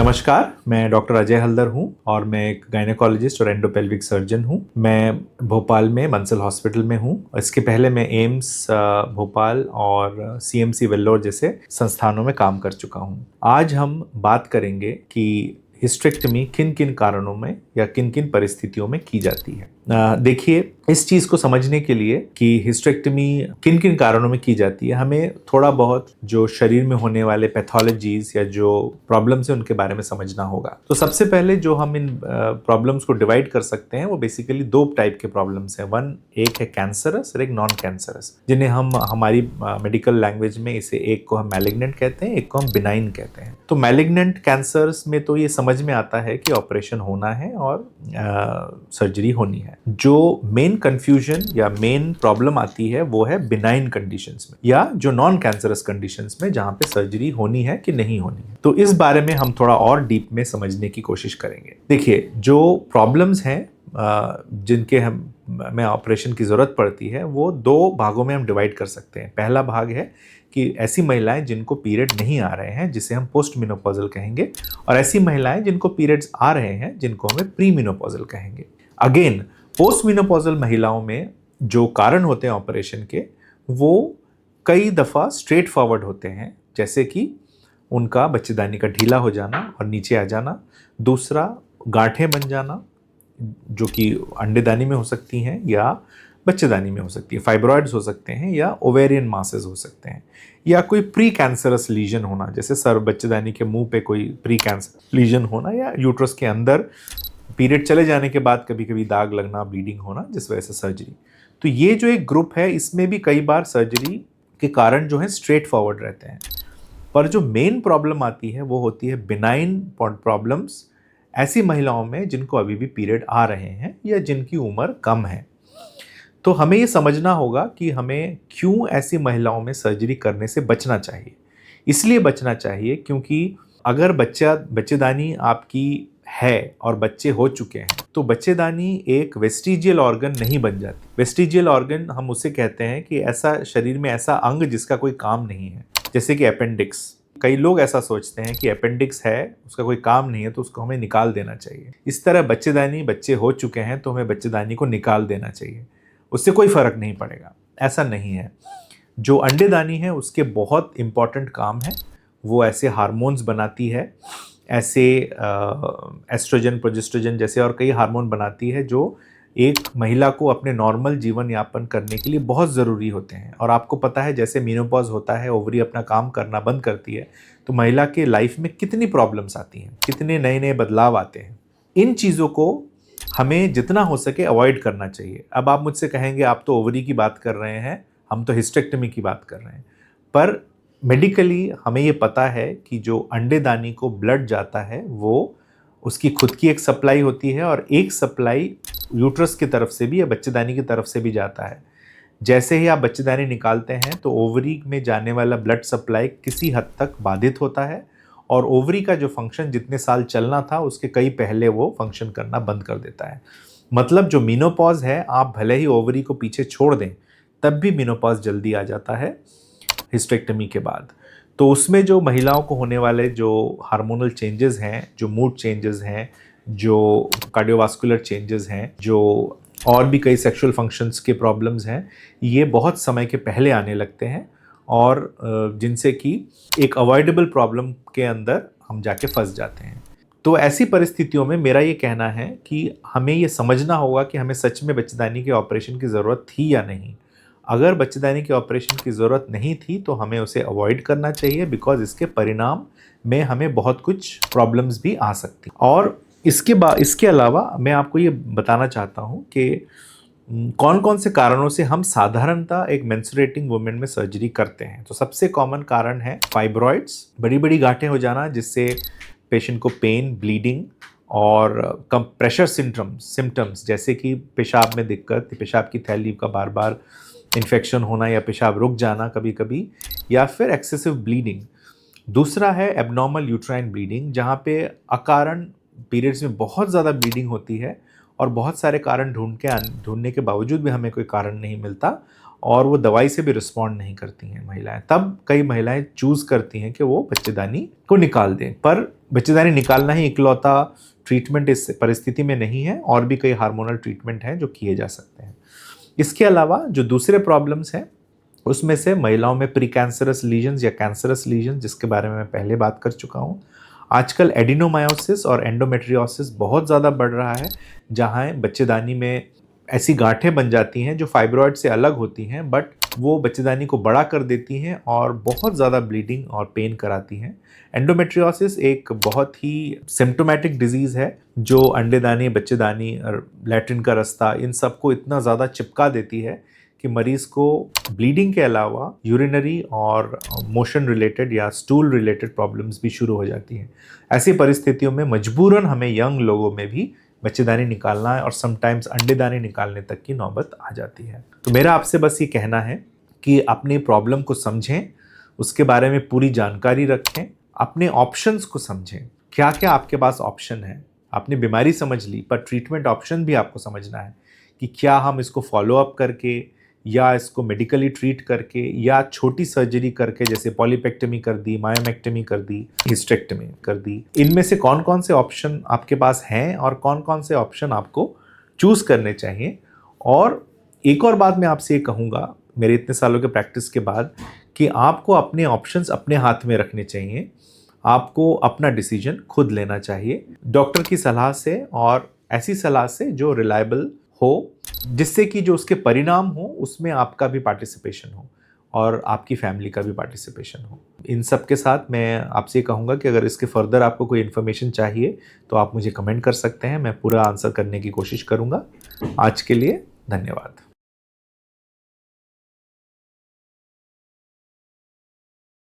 नमस्कार, मैं डॉक्टर अजय हल्दर हूं और मैं एक गायनेकोलॉजिस्ट और एंडोपेल्विक सर्जन हूं। मैं भोपाल में मंसल हॉस्पिटल में हूं। इसके पहले मैं एम्स भोपाल और सीएमसी वेल्लोर जैसे संस्थानों में काम कर चुका हूं। आज हम बात करेंगे कि हिस्टेरेक्टमी किन किन कारणों में या किन किन परिस्थितियों में की जाती है। देखिए, इस चीज को समझने के लिए कि हिस्टेरेक्टमी किन किन कारणों में की जाती है, हमें थोड़ा बहुत जो शरीर में होने वाले पैथोलॉजीज या जो प्रॉब्लम्स है उनके बारे में समझना होगा। तो सबसे पहले जो हम इन प्रॉब्लम्स को डिवाइड कर सकते हैं वो बेसिकली दो टाइप के प्रॉब्लम्स हैं। एक है कैंसरस और एक नॉन कैंसरस, जिन्हें हम हमारी मेडिकल लैंग्वेज में इसे एक को हम मैलिग्नेंट कहते हैं, एक को हम बिनाइन कहते हैं। तो मैलिग्नेंट कैंसर्स में तो ये समझ में आता है कि ऑपरेशन होना है और सर्जरी होनी है। जो मेन कंफ्यूजन या मेन प्रॉब्लम आती है वो है बिनाइन कंडीशंस में या जो नॉन कैंसरस कंडीशंस में, जहां पे सर्जरी होनी है कि नहीं होनी है। तो इस बारे में हम थोड़ा और डीप में समझने की कोशिश करेंगे। देखिए, जो प्रॉब्लम्स हैं जिनके हमें ऑपरेशन की जरूरत पड़ती है वो दो भागों में हम डिवाइड कर सकते हैं। पहला भाग है कि ऐसी महिलाएं जिनको पीरियड नहीं आ रहे हैं, जिसे हम पोस्ट मेनोपॉजल कहेंगे, और ऐसी महिलाएं जिनको पीरियड्स आ रहे हैं, जिनको हमें प्री मेनोपॉजल कहेंगे। अगेन, पोस्ट मेनोपॉजल महिलाओं में जो कारण होते हैं ऑपरेशन के, वो कई दफ़ा स्ट्रेट फॉरवर्ड होते हैं, जैसे कि उनका बच्चेदानी का ढीला हो जाना और नीचे आ जाना। दूसरा, गांठें बन जाना, जो कि अंडेदानी में हो सकती हैं या बच्चेदानी में हो सकती है। फाइब्रॉइड्स हो सकते हैं या ओवेरियन मासेस हो सकते हैं, या कोई प्री कैंसरस लीजन होना, जैसे बच्चेदानी के मुंह पे कोई प्री कैंसर लीजन होना, या यूट्रस के अंदर पीरियड चले जाने के बाद कभी कभी दाग लगना, ब्लीडिंग होना, जिस वजह से सर्जरी। तो ये जो एक ग्रुप है, इसमें भी कई बार सर्जरी के कारण जो है स्ट्रेट फॉरवर्ड रहते हैं। पर जो मेन प्रॉब्लम आती है वो होती है बिनाइन प्रॉब्लम्स, ऐसी महिलाओं में जिनको अभी भी पीरियड आ रहे हैं या जिनकी उम्र कम है। तो हमें ये समझना होगा कि हमें क्यों ऐसी महिलाओं में सर्जरी करने से बचना चाहिए। इसलिए बचना चाहिए क्योंकि अगर बच्चेदानी आपकी है और बच्चे हो चुके हैं, तो बच्चेदानी एक वेस्टिजियल ऑर्गन नहीं बन जाती। वेस्टिजियल ऑर्गन हम उसे कहते हैं कि ऐसा शरीर में ऐसा अंग जिसका कोई काम नहीं है, जैसे कि अपेंडिक्स। कई लोग ऐसा सोचते हैं कि अपेंडिक्स है, उसका कोई काम नहीं है, तो उसको हमें निकाल देना चाहिए। इस तरह बच्चे हो चुके हैं तो हमें बच्चेदानी को निकाल देना चाहिए, उससे कोई फर्क नहीं पड़ेगा। ऐसा नहीं है। जो अंडेदानी है उसके बहुत इंपॉर्टेंट काम है। वो ऐसे हार्मोन्स बनाती है, ऐसे एस्ट्रोजन, प्रोजेस्ट्रोजन जैसे और कई हार्मोन बनाती है जो एक महिला को अपने नॉर्मल जीवन यापन करने के लिए बहुत ज़रूरी होते हैं। और आपको पता है, जैसे मेनोपॉज होता है, ओवरी अपना काम करना बंद करती है, तो महिला के लाइफ में कितनी प्रॉब्लम्स आती हैं, कितने नए नए बदलाव आते हैं। इन चीज़ों को हमें जितना हो सके अवॉइड करना चाहिए। अब आप मुझसे कहेंगे, आप तो ओवरी की बात कर रहे हैं, हम तो हिस्टेरेक्टमी की बात कर रहे हैं। पर मेडिकली हमें ये पता है कि जो अंडेदानी को ब्लड जाता है वो उसकी खुद की एक सप्लाई होती है, और एक सप्लाई यूट्रस की तरफ से भी या बच्चेदानी की तरफ से भी जाता है। जैसे ही आप बच्चेदानी निकालते हैं तो ओवरी में जाने वाला ब्लड सप्लाई किसी हद तक बाधित होता है, और ओवरी का जो फंक्शन जितने साल चलना था उसके कई पहले वो फंक्शन करना बंद कर देता है। मतलब जो मेनोपॉज है, आप भले ही ओवरी को पीछे छोड़ दें, तब भी मेनोपॉज जल्दी आ जाता है हिस्टेरेक्टमी के बाद। तो उसमें जो महिलाओं को होने वाले जो हार्मोनल चेंजेस हैं, जो मूड चेंजेस हैं, जो कार्डियोवास्कुलर चेंजेस हैं, जो और भी कई सेक्सुअल फंक्शंस के प्रॉब्लम्स हैं, ये बहुत समय के पहले आने लगते हैं, और जिनसे कि एक अवॉइडेबल प्रॉब्लम के अंदर हम जाके फंस जाते हैं। तो ऐसी परिस्थितियों में मेरा ये कहना है कि हमें ये समझना होगा कि हमें सच में बच्चेदानी के ऑपरेशन की ज़रूरत थी या नहीं। अगर बच्चेदानी के ऑपरेशन की ज़रूरत नहीं थी तो हमें उसे अवॉइड करना चाहिए, बिकॉज इसके परिणाम में हमें बहुत कुछ प्रॉब्लम्स भी आ सकती। और इसके अलावा मैं आपको ये बताना चाहता हूँ कि कौन कौन से कारणों से हम साधारणतः एक मेंस्ट्रुएटिंग वुमेन में सर्जरी करते हैं। तो सबसे कॉमन कारण है फाइब्रॉइड्स, बड़ी बड़ी गांठें हो जाना, जिससे पेशेंट को पेन, ब्लीडिंग और कम प्रेशर सिम्टम्स जैसे कि पेशाब में दिक्कत, पेशाब की थैली का बार बार इन्फेक्शन होना या पेशाब रुक जाना कभी कभी, या फिर एक्सेसिव ब्लीडिंग। दूसरा है एब्नॉर्मल यूट्राइन ब्लीडिंग, जहाँ पे अकारण पीरियड्स में बहुत ज़्यादा ब्लीडिंग होती है और बहुत सारे कारण ढूंढने के बावजूद भी हमें कोई कारण नहीं मिलता, और वो दवाई से भी रिस्पॉन्ड नहीं करती हैं महिलाएं। तब कई महिलाएं चूज़ करती हैं कि वो बच्चेदानी को निकाल दें। पर बच्चेदानी निकालना ही इकलौता ट्रीटमेंट इस परिस्थिति में नहीं है, और भी कई हार्मोनल ट्रीटमेंट हैं जो किए जा सकते हैं। इसके अलावा जो दूसरे प्रॉब्लम्स हैं उसमें से महिलाओं में प्री कैंसरस लीजन्स या कैंसरस लीजन, जिसके बारे में मैं पहले बात कर चुका हूँ। आजकल एडिनोमायोसिस और एंडोमेट्रियोसिस बहुत ज़्यादा बढ़ रहा है, जहाँ बच्चेदानी में ऐसी गांठें बन जाती हैं जो फाइब्रॉइड से अलग होती हैं, बट वो बच्चेदानी को बड़ा कर देती हैं और बहुत ज़्यादा ब्लीडिंग और पेन कराती हैं। एंडोमेट्रियोसिस एक बहुत ही सिम्टोमेटिक डिजीज़ है जो अंडेदानी, बच्चेदानी और लैट्रिन का रास्ता, इन सबको इतना ज़्यादा चिपका देती है कि मरीज को ब्लीडिंग के अलावा यूरिनरी और मोशन रिलेटेड या स्टूल रिलेटेड प्रॉब्लम्स भी शुरू हो जाती हैं। ऐसी परिस्थितियों में मजबूरन हमें यंग लोगों में भी बच्चेदानी निकालना है और समटाइम्स अंडेदानी निकालने तक की नौबत आ जाती है। तो मेरा आपसे बस ये कहना है कि अपनी प्रॉब्लम को समझें, उसके बारे में पूरी जानकारी रखें, अपने ऑप्शंस को समझें, क्या क्या आपके पास ऑप्शन है। आपने बीमारी समझ ली, पर ट्रीटमेंट ऑप्शन भी आपको समझना है कि क्या हम इसको फॉलो अप करके या इसको मेडिकली ट्रीट करके या छोटी सर्जरी करके, जैसे पॉलीपेक्टमी कर दी, मायोमेक्टमी कर दी, हिस्टेक्टमी कर दी, इनमें से कौन कौन से ऑप्शन आपके पास हैं और कौन कौन से ऑप्शन आपको चूज़ करने चाहिए। और एक और बात मैं आपसे ये कहूँगा मेरे इतने सालों के प्रैक्टिस के बाद, कि आपको अपने ऑप्शंस अपने हाथ में रखने चाहिए। आपको अपना डिसीजन खुद लेना चाहिए डॉक्टर की सलाह से, और ऐसी सलाह से जो रिलायबल हो, जिससे कि जो उसके परिणाम हो उसमें आपका भी पार्टिसिपेशन हो और आपकी फैमिली का भी पार्टिसिपेशन हो। इन सब के साथ मैं आपसे कहूँगा कि अगर इसके फर्दर आपको कोई इन्फॉर्मेशन चाहिए तो आप मुझे कमेंट कर सकते हैं, मैं पूरा आंसर करने की कोशिश करूँगा। आज के लिए धन्यवाद।